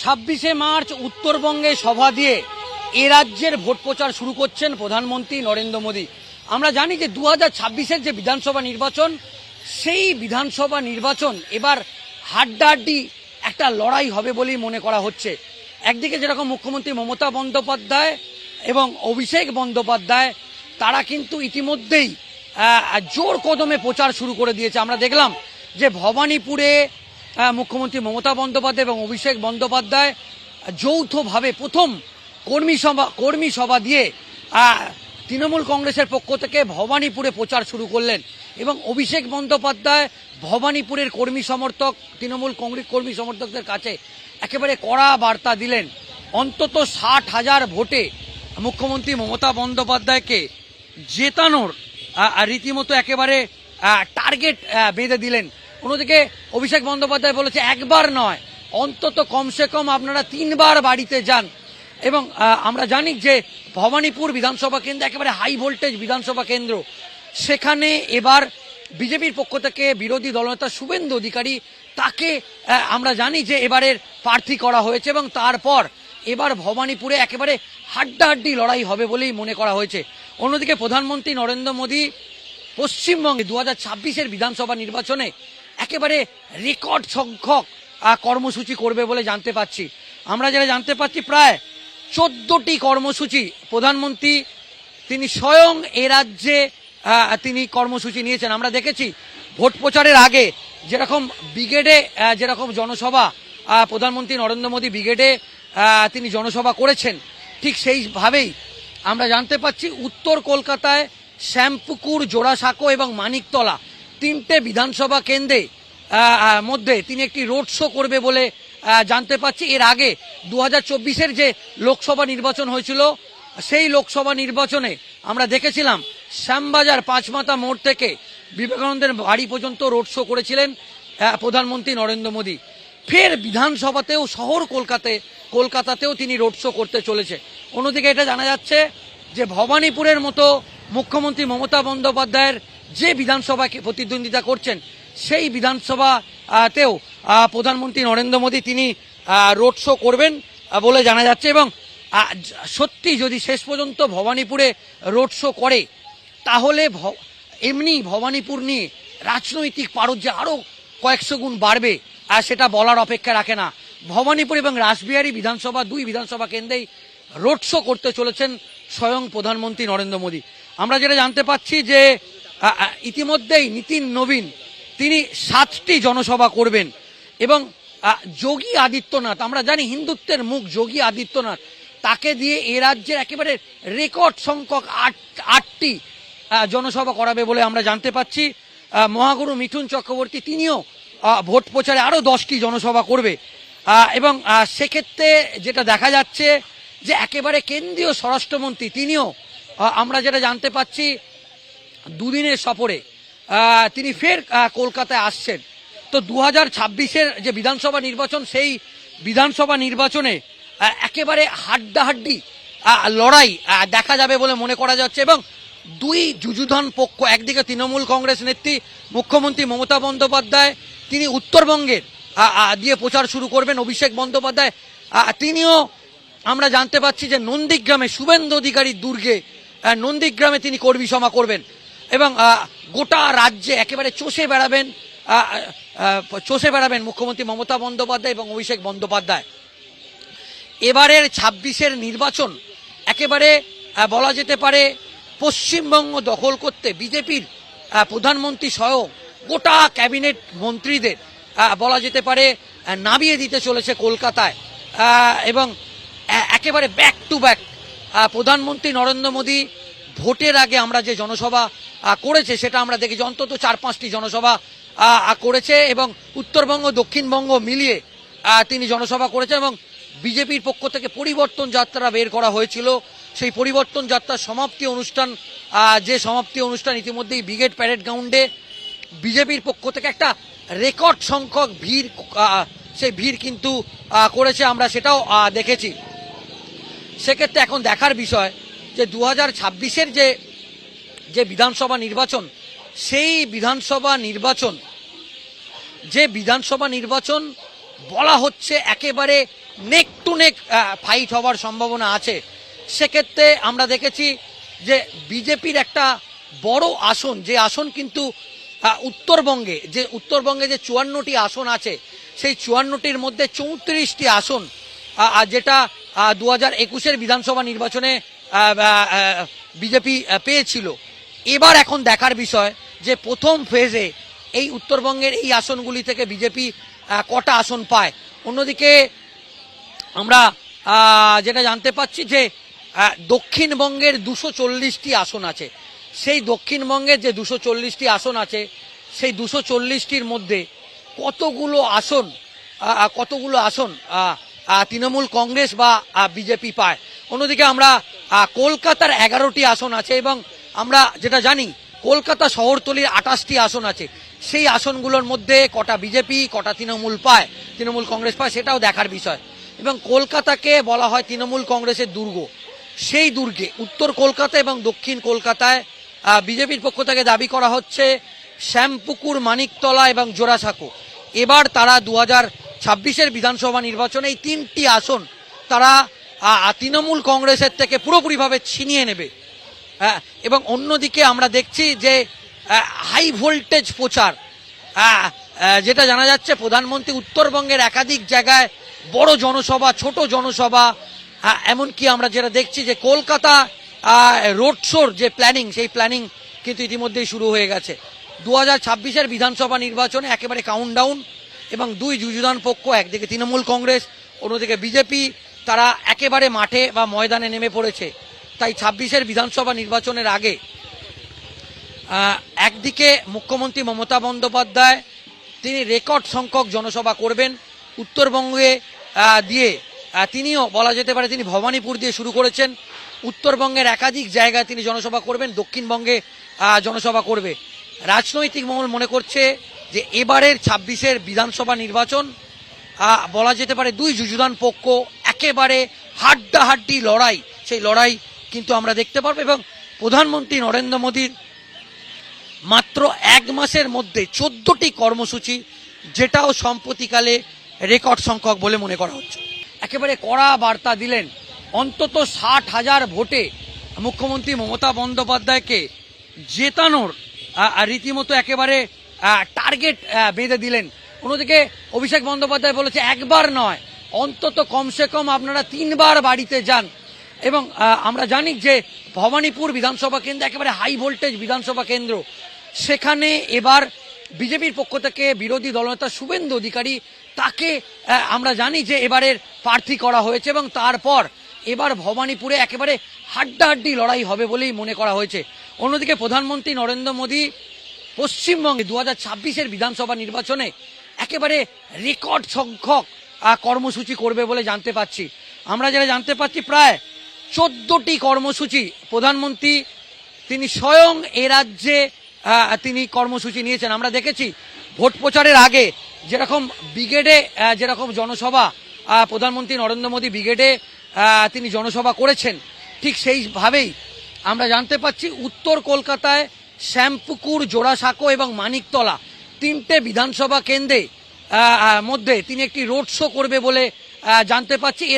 26শে March উত্তরবঙ্গে সভা দিয়ে এ রাজ্যের ভোট প্রচার শুরু করছেন প্রধানমন্ত্রী নরেন্দ্র মোদী। আমরা জানি যে 2026-এর যে বিধানসভা নির্বাচন, সেই বিধানসভা নির্বাচন এবার হাড্ডাহাড্ডি একটা লড়াই হবে বলেই মনে করা হচ্ছে। একদিকে যেরকম মুখ্যমন্ত্রী মমতা বন্দ্যোপাধ্যায় এবং অভিষেক বন্দ্যোপাধ্যায় তারা কিন্তু ইতিমধ্যেই জোর কদমে প্রচার শুরু করে দিয়েছে। আমরা দেখলাম যে ভবানীপুরে মুখ্যমন্ত্রী মমতা বন্দ্যোপাধ্যায় এবং অভিষেক বন্দ্যোপাধ্যায় যৌথভাবে প্রথম কর্মী সভা দিয়ে তৃণমূল কংগ্রেসের পক্ষ থেকে ভবানীপুরে প্রচার শুরু করলেন এবং অভিষেক বন্দ্যোপাধ্যায় ভবানীপুরের তৃণমূল কংগ্রেস কর্মী সমর্থকদের কাছে একেবারে কড়া বার্তা দিলেন। অন্তত 60,000 ভোটে মুখ্যমন্ত্রী মমতা বন্দ্যোপাধ্যায়কে জেতানোর রীতিমতো একেবারে টার্গেট বেঁধে দিলেন। অন্যদিকে অভিষেক বন্দ্যোপাধ্যায় বলেছে একবার নয়, অন্তত কমসে কম আপনারা 3 বার বাড়িতে যান। এবং আমরা জানি যে ভবানীপুর বিধানসভা কেন্দ্র একেবারে হাই ভোল্টেজ বিধানসভা কেন্দ্র, সেখানে এবার বিজেপির পক্ষ থেকে বিরোধী দলনেতা শুভেন্দু অধিকারী তাকে আমরা জানি যে এবারের প্রার্থী করা হয়েছে এবং তারপর এবার ভবানীপুরে একেবারে হাড্ডাহাড্ডি লড়াই হবে বলেই মনে করা হয়েছে। অন্যদিকে প্রধানমন্ত্রী নরেন্দ্র মোদী পশ্চিমবঙ্গে 2026-এর বিধানসভা নির্বাচনে একেবারে রেকর্ড সংখ্যক কর্মসূচি করবে বলে জানতে পাচ্ছি। আমরা যেটা জানতে পাচ্ছি প্রায় 14টি কর্মসূচি প্রধানমন্ত্রী তিনি স্বয়ং এ রাজ্যে তিনি কর্মসূচি নিয়েছেন। আমরা দেখেছি ভোট প্রচারের আগে যেরকম ব্রিগেডে যেরকম জনসভা প্রধানমন্ত্রী নরেন্দ্র মোদী ব্রিগেডে তিনি জনসভা করেছেন, ঠিক সেইভাবেই আমরা জানতে পাচ্ছি উত্তর কলকাতায় শ্যামপুকুর, জোড়াসাঁকো এবং মানিকতলা 3টে বিধানসভা কেন্দ্রে মধ্যে তিনি একটি রোড শো করবে বলে জানতে পাচ্ছি। এর আগে 2024-এর যে লোকসভা নির্বাচন হয়েছিল, সেই লোকসভা নির্বাচনে আমরা দেখেছিলাম শ্যামবাজার পাঁচমাথা মোড় থেকে বিবেকানন্দের বাড়ি পর্যন্ত রোড শো করেছিলেন প্রধানমন্ত্রী নরেন্দ্র মোদী। ফের বিধানসভাতেও শহর কলকাতাতেও তিনি রোড শো করতে চলেছে। অন্যদিকে এটা জানা যাচ্ছে যে ভবানীপুরের মতো মুখ্যমন্ত্রী মমতা বন্দ্যোপাধ্যায়ের যে বিধানসভাকে প্রতিদ্বন্দ্বিতা করছেন, সেই বিধানসভাতেও প্রধানমন্ত্রী নরেন্দ্র মোদী তিনি রোড শো করবেন বলে জানা যাচ্ছে। এবং সত্যি যদি শেষ পর্যন্ত ভবানীপুরে রোড শো করে, তাহলে এমনি ভবানীপুর নিয়ে রাজনৈতিক পারদ যে আরও কয়েকশো গুণ বাড়বে আর সেটা বলার অপেক্ষা রাখে না। ভবানীপুর এবং রাসবিহারী বিধানসভা, 2 বিধানসভা কেন্দ্রেই রোড শো করতে চলেছেন স্বয়ং প্রধানমন্ত্রী নরেন্দ্র মোদী। আমরা যেটা জানতে পাচ্ছি যে ইতিমধ্যেই নীতিন নবীন তিনি 7টি জনসভা করবেন এবং যোগী আদিত্যনাথ, আমরা জানি হিন্দুত্বের মুখ যোগী আদিত্যনাথ, তাকে দিয়ে এ রাজ্যের একেবারে রেকর্ড সংখ্যক 8টি জনসভা করাবে বলে আমরা জানতে পাচ্ছি। মহাগুরু মিঠুন চক্রবর্তী তিনিও ভোট প্রচারে আরও 10টি জনসভা করবে এবং সেক্ষেত্রে যেটা দেখা যাচ্ছে যে একেবারে কেন্দ্রীয় স্বরাষ্ট্রমন্ত্রী তিনিও আমরা যেটা জানতে পাচ্ছি 2 দিনের সফরে তিনি ফের কলকাতায় আসছেন। তো 2026-এর যে বিধানসভা নির্বাচন, সেই বিধানসভা নির্বাচনে একেবারে হাড্ডাহাড্ডি লড়াই দেখা যাবে বলে মনে করা যাচ্ছে এবং 2 যুযুধান পক্ষ, একদিকে তৃণমূল কংগ্রেস নেত্রী মুখ্যমন্ত্রী মমতা বন্দ্যোপাধ্যায় তিনি উত্তরবঙ্গের দিয়ে প্রচার শুরু করবেন, অভিষেক বন্দ্যোপাধ্যায় তিনিও আমরা জানতে পাচ্ছি যে নন্দীগ্রামে শুভেন্দু অধিকারীর দুর্গে নন্দীগ্রামে তিনি কর্মী সভা করবেন এবং গোটা রাজ্যে একেবারে চষে বেড়াবেন মুখ্যমন্ত্রী মমতা বন্দ্যোপাধ্যায় এবং অভিষেক বন্দ্যোপাধ্যায়। এবারের 26-এর নির্বাচন একেবারে বলা যেতে পারে পশ্চিমবঙ্গ দখল করতে বিজেপির প্রধানমন্ত্রী সহ গোটা ক্যাবিনেট মন্ত্রীদের বলা যেতে পারে নামিয়ে দিতে চলেছে কলকাতায় এবং একেবারে ব্যাক টু ব্যাক প্রধানমন্ত্রী নরেন্দ্র মোদী ভোটের আগে আমরা যে জনসভা করেছে সেটা আমরা দেখেছি, অন্তত 4-5টি জনসভা করেছে এবং উত্তরবঙ্গ দক্ষিণবঙ্গ মিলিয়ে তিনি জনসভা করেছেন এবং বিজেপির পক্ষ থেকে পরিবর্তন যাত্রা বের করা হয়েছিল। সেই পরিবর্তন যাত্রার সমাপ্তি অনুষ্ঠান ইতিমধ্যেই ব্রিগেড প্যারেড গ্রাউন্ডে বিজেপির পক্ষ থেকে একটা রেকর্ড সংখ্যক ভিড়, সেই ভিড় কিন্তু করেছে, আমরা সেটাও দেখেছি। সেক্ষেত্রে এখন দেখার বিষয় যে 2026-এর যে বিধানসভা নির্বাচন, সেই বিধানসভা নির্বাচন বলা হচ্ছে একেবারে নেক টু নেক ফাইট হওয়ার সম্ভাবনা আছে। সেক্ষেত্রে আমরা দেখেছি যে বিজেপির একটা বড় আসন, যে আসন কিন্তু উত্তরবঙ্গে যে 54টি আসন আছে, সেই 54টির মধ্যে 34টি আসন যেটা 2021-এর বিধানসভা নির্বাচনে বিজেপি পেয়েছিল। এবার এখন দেখার বিষয় যে প্রথম ফেজে এই উত্তরবঙ্গের এই আসনগুলি থেকে বিজেপি কটা আসন পায়। অন্যদিকে আমরা যেটা জানতে পাচ্ছি যে দক্ষিণবঙ্গের 240টি আসন আছে, সেই দক্ষিণবঙ্গের যে 240টি আসন আছে সেই 240টির মধ্যে কতগুলো আসন তৃণমূল কংগ্রেস বা বিজেপি পায়। অন্যদিকে আমরা কলকাতার 11টি আসন আছে এবং আমরা যেটা জানি কলকাতা শহরতলির 28টি আসন আছে, সেই আসনগুলোর মধ্যে কটা বিজেপি কটা তৃণমূল কংগ্রেস পায় সেটাও দেখার বিষয়। এবং কলকাতাকে বলা হয় তৃণমূল কংগ্রেসের দুর্গ। সেই দুর্গে উত্তর কলকাতা এবং দক্ষিণ কলকাতায় বিজেপির পক্ষ থেকে দাবি করা হচ্ছে শ্যামপুকুর, মানিকতলা এবং জোড়াসাঁকো এবার তারা 2026-এর বিধানসভা নির্বাচনে এই 3টি আসন তারা তৃণমূল কংগ্রেসের থেকে পুরোপুরিভাবে ছিনিয়ে নেবে। এবং অন্যদিকে আমরা দেখছি যে হাই ভোল্টেজ প্রচার, যেটা জানা যাচ্ছে প্রধানমন্ত্রী উত্তরবঙ্গের একাধিক জায়গায় বড় জনসভা, ছোট জনসভা, এমনকি আমরা যেটা দেখছি যে কলকাতা রোড শোর যে প্ল্যানিং, সেই প্ল্যানিং কিন্তু ইতিমধ্যেই শুরু হয়ে গেছে। 2026-এর বিধানসভা নির্বাচনে একেবারে কাউন্টডাউন এবং দুই যুযুধান পক্ষ, একদিকে তৃণমূল কংগ্রেস অন্যদিকে বিজেপি, তারা একেবারে মাঠে বা ময়দানে নেমে পড়েছে। তাই 26-এর বিধানসভা নির্বাচনের আগে একদিকে মুখ্যমন্ত্রী মমতা বন্দ্যোপাধ্যায় তিনি রেকর্ড সংখ্যক জনসভা করবেন উত্তরবঙ্গে দিয়ে, তিনিও বলা যেতে পারে তিনি ভবানীপুর দিয়ে শুরু করেছেন, উত্তরবঙ্গের একাধিক জায়গায় তিনি জনসভা করবেন, দক্ষিণবঙ্গে জনসভা করবে। রাজনৈতিক মহল মনে করছে যে এবারের 26-এর বিধানসভা নির্বাচন বলা যেতে পারে দুই যুযুধান পক্ষ একেবারে হাড্ডাহাড্ডি লড়াই, সেই লড়াই কিন্তু আমরা দেখতে পারবো। এবং প্রধানমন্ত্রী নরেন্দ্র মোদীর মাত্র 1 মাসের মধ্যে 14টি কর্মসূচি, যেটাও সম্প্রতিকালে রেকর্ড সংখ্যক বলে মনে করা হচ্ছে। একেবারে কড়া বার্তা দিলেন, অন্তত 60,000 ভোটে মুখ্যমন্ত্রী মমতা বন্দ্যোপাধ্যায়কে জেতানোর রীতিমতো একেবারে টার্গেট বেঁধে দিলেন। অন্যদিকে অভিষেক বন্দ্যোপাধ্যায় বলেছে একবার নয়, অন্তত কমসে কম আপনারা 3 বার বাড়িতে যান। এবং আমরা জানি যে ভবানীপুর বিধানসভা কেন্দ্র একেবারে হাই ভোল্টেজ বিধানসভা কেন্দ্র, সেখানে এবার বিজেপির পক্ষ থেকে বিরোধী দলনেতা শুভেন্দু অধিকারী, তাকে আমরা জানি যে এবারের প্রার্থী করা হয়েছে এবং তারপর এবার ভবানীপুরে একেবারে হাড্ডাহাড্ডি লড়াই হবে বলেই মনে করা হয়েছে। অন্যদিকে প্রধানমন্ত্রী নরেন্দ্র মোদী পশ্চিমবঙ্গে 2026-এর বিধানসভা নির্বাচনে একেবারে রেকর্ড সংখ্যক কর্মসূচি করবে বলে জানতে পাচ্ছি। আমরা যেটা জানতে পাচ্ছি প্রায় 14টি কর্মসূচি প্রধানমন্ত্রী তিনি স্বয়ং এ রাজ্যে তিনি কর্মসূচি নিয়েছেন। আমরা দেখেছি ভোট প্রচারের আগে যেরকম ব্রিগেডে যেরকম জনসভা প্রধানমন্ত্রী নরেন্দ্র মোদী ব্রিগেডে তিনি জনসভা করেছেন, ঠিক সেইভাবেই আমরা জানতে পাচ্ছি উত্তর কলকাতায় শ্যামপুকুর, জোড়াসাঁকো এবং মানিকতলা 3টে বিধানসভা কেন্দ্রে মধ্যে তিনি একটি রোড শো করবে বলে জানতে পাচ্ছি।